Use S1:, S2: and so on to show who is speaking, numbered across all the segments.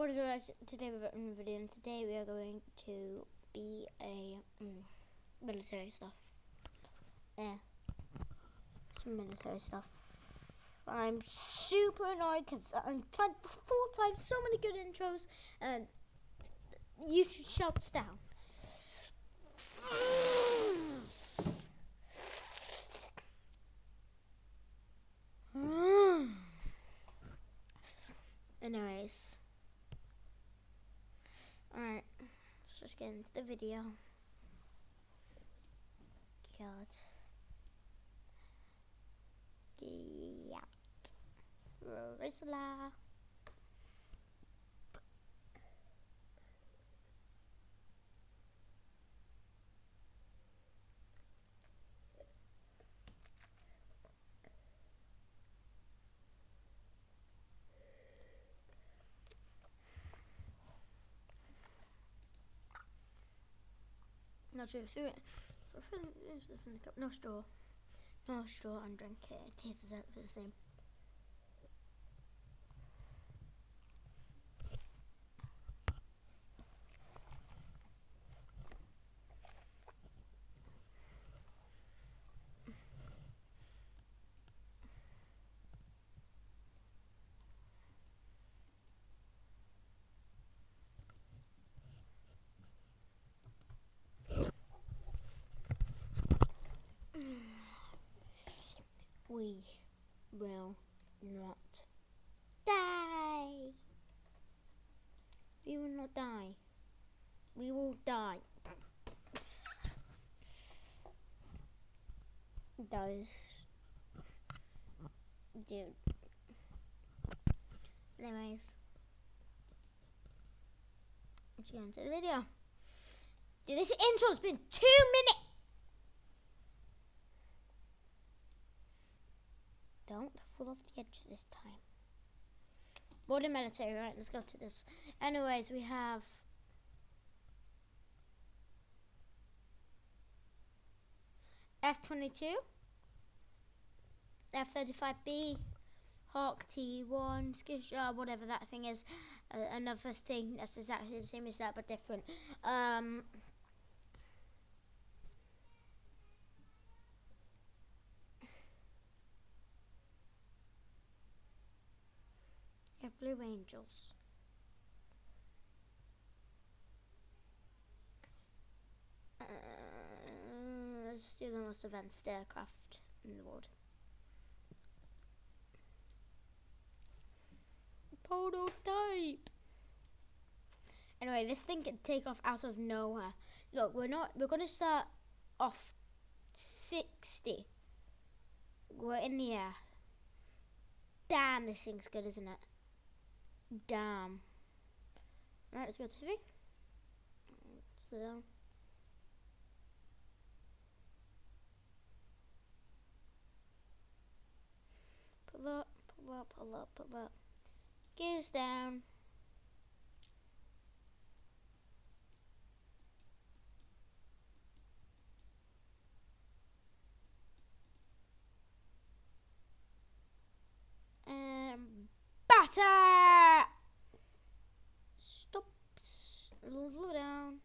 S1: What is it today we're in the video, and today we are going to be a military stuff. Some military stuff. I'm super annoyed because I'm trying 4 times so many good intros, and you should shout this down. Anyways. Alright, let's just get into the video. God. Yeah. Rosala. Not sure through it. No straw. No straw and drink it. It tastes exactly the same. We will not die. We will not die. We will die. Those dude. Anyways, let's get into the video. Dude, this intro's been 2 minutes. Don't fall off the edge this time. Modern military, right? Let's go to this. Anyways, we have F22, F-35B, Hawk T1, whatever that thing is. Another thing that's exactly the same as that but different. Blue Angels. Let's do the most advanced aircraft in the world. Prototype. Anyway, this thing can take off out of nowhere. Look, we're gonna start off 60. We're in the air. Damn, this thing's good, isn't it? Damn. Alright, let's go to 3. Slow down. Pull up, pull up, pull up, pull up. Gears down. And batter! Stop. Slow down.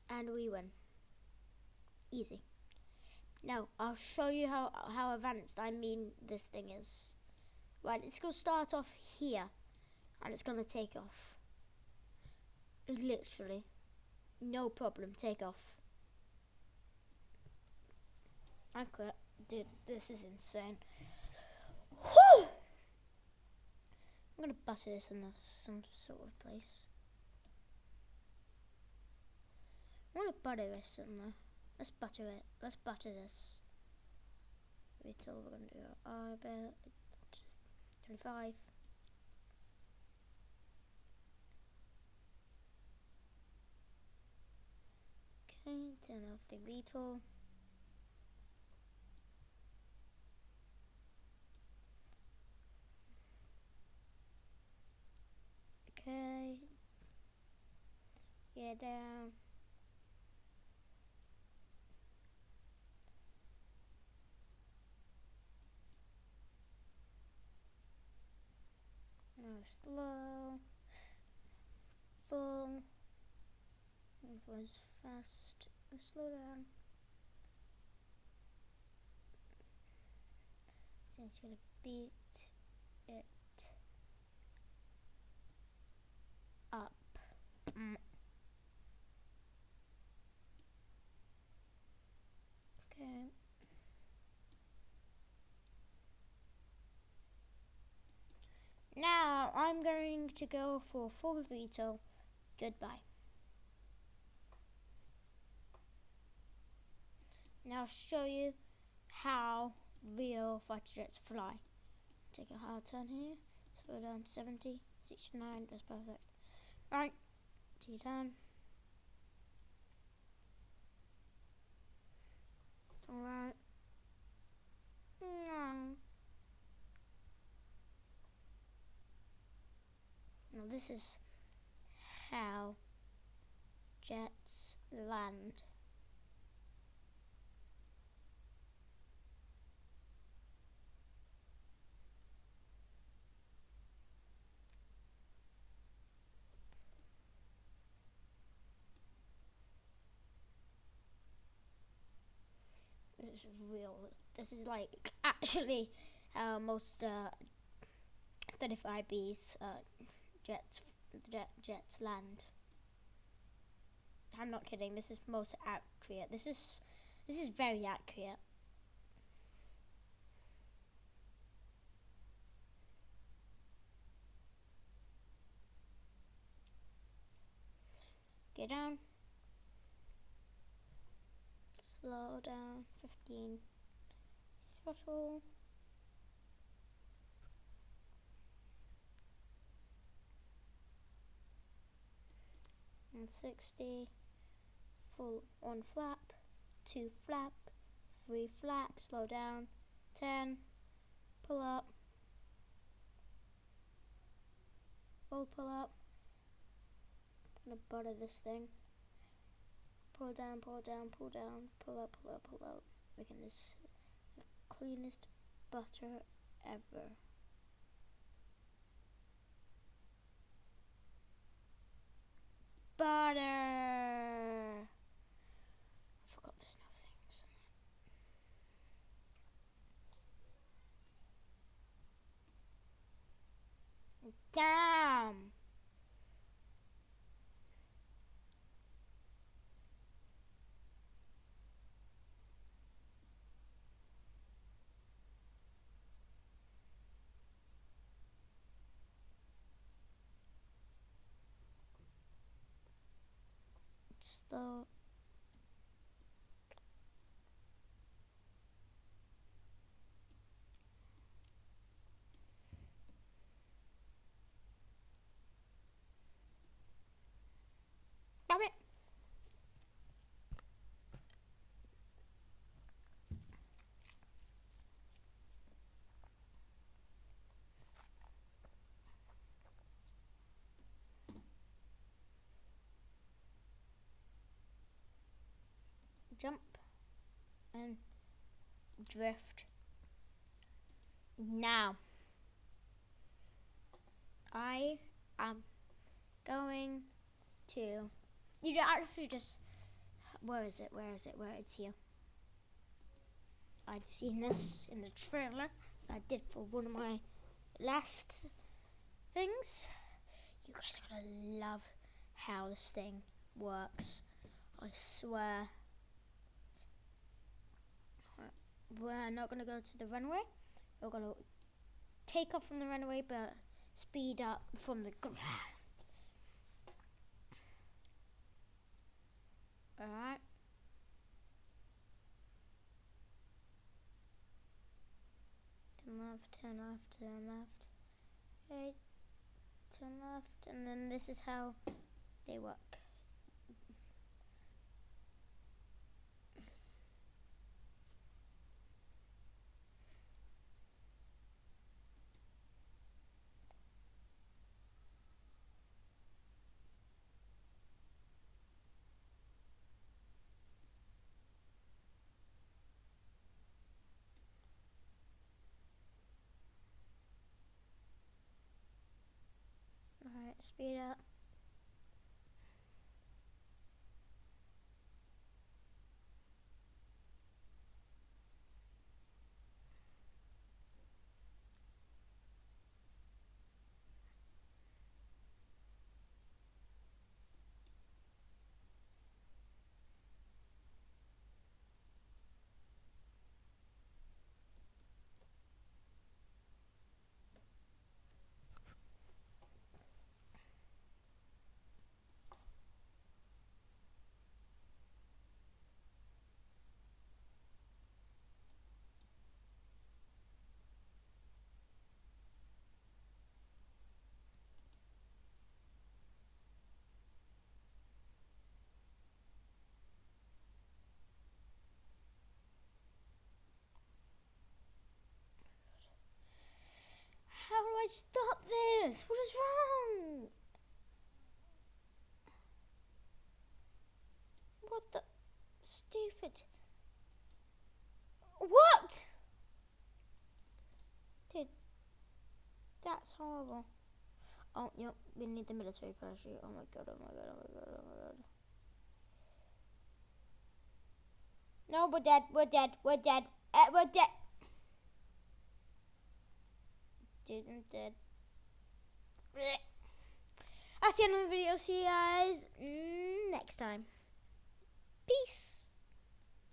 S1: And we win. Easy. Now, I'll show you how advanced I mean this thing is. Right, it's going to start off here. And it's going to take off. Literally. No problem. Take off. I quit. Dude, this is insane. Whew! I'm going to butter this in some sort of place. I want to butter this in there. Let's butter it. Let's butter this. Wait till we're going to do about 25. Okay, turn off the VTOL. Okay. Get down. Now slow. fast. Let's slow down. So it's gonna beat it up. Okay. Now I'm going to go for full veto. Goodbye. Now I'll show you how real fighter jets fly. Take a hard turn here. Slow down to 70, 69. That's perfect. Right. T-turn. Alright. Now this is how jets land. This is real. This is like actually how most 35B's jets land. I'm not kidding. This is most accurate. This is very accurate. Get down. Slow down. 15. Throttle. And 60. Full on flap. 2 flap. 3 flap. Slow down. 10. Pull up. Full pull up. I'm gonna butter this thing. Pull down, pull down, pull down, pull up, pull up, pull up. Making this the cleanest butter ever. Butter! I forgot there's no things. Damn! Slow. Damn it! Jump and drift. Now I am going to actually just where is it? It's here. I've seen this in the trailer I did for one of my last things. You guys are gonna love how this thing works. I swear. We're not going to go to the runway. We're going to take off from the runway, but speed up from the ground. Alright. Turn left, turn left, turn left. Okay. Turn left, and then this is how they work. Alright, speed up. stop this. What is wrong? What the? Stupid. What? Dude, that's horrible. Oh, yep, we need the military parachute. Oh my god, oh my god, oh my god, oh my god. No, we're dead, we're dead, we're dead. We're dead. Dude, I'm dead. That's the end of the video. See you guys next time. Peace.